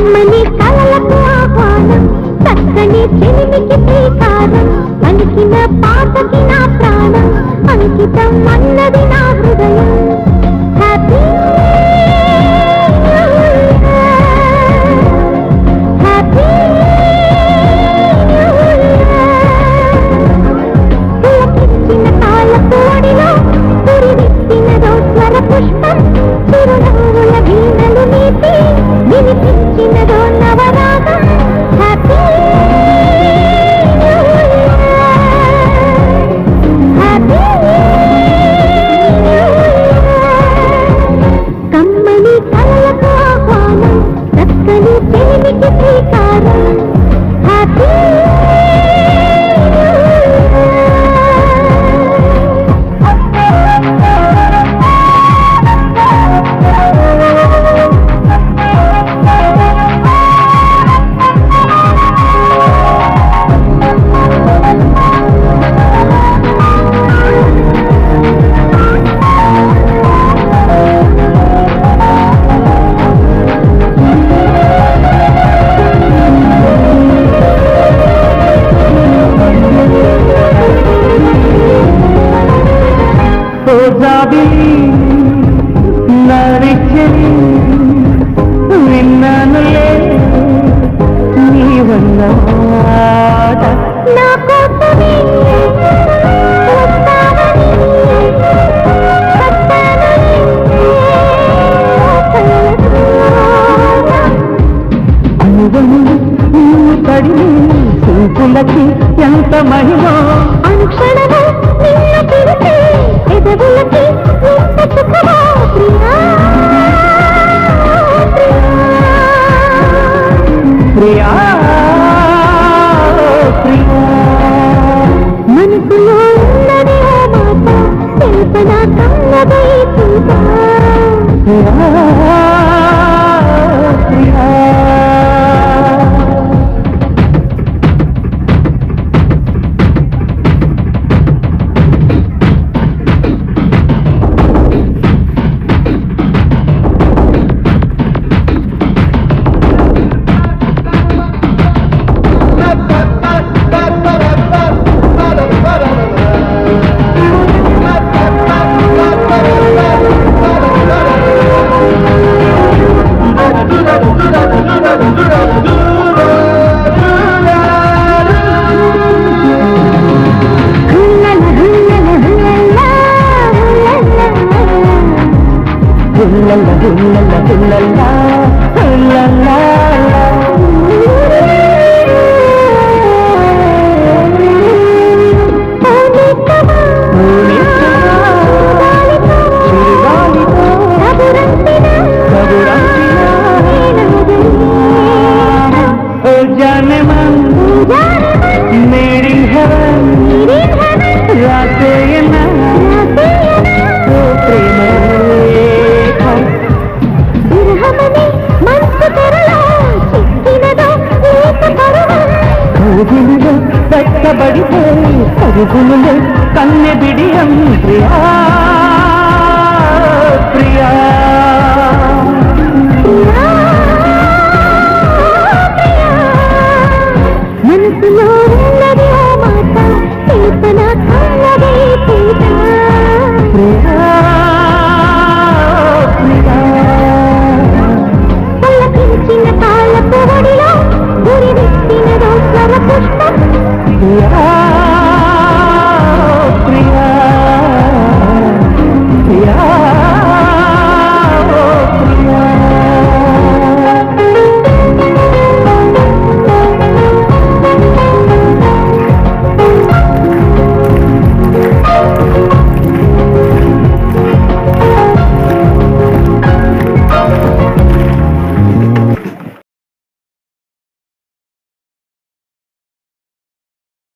కమ్మని కలలకు ఆహ్వానం చక్కని చెలిమికి శ్రీకారం పలికిన పాటకి నా ప్రాణం అంకితం అన్నది నా హృదయం హ్యాపీ హ్యాపీ పులకించిన తాళపు ఒడిలో పురివిప్పినదో స్వర పుష్పం చిరునవ్వుల వీణలు నీటి వినిపించినదో నవరాగం హ్యాపీ కమ్మని కలలకు ఆహ్వానం చక్కని చెలిమికి శ్రీకారం హ్యాపీ విన్నానులే నీవన్నాట నా కోసమే పడి చూపులకి ఎంత మహిమ అనుక్షణము నిన్ను పిలిచి ఎదవులకి ఎంత సుఖమో ప్రియా ప్రియా మనసులో ఉన్నది ఆ మాట తెలుపనా కన్నదై చూపా ప్రియా పరుగులు కన్నె బిడియం ప్రియా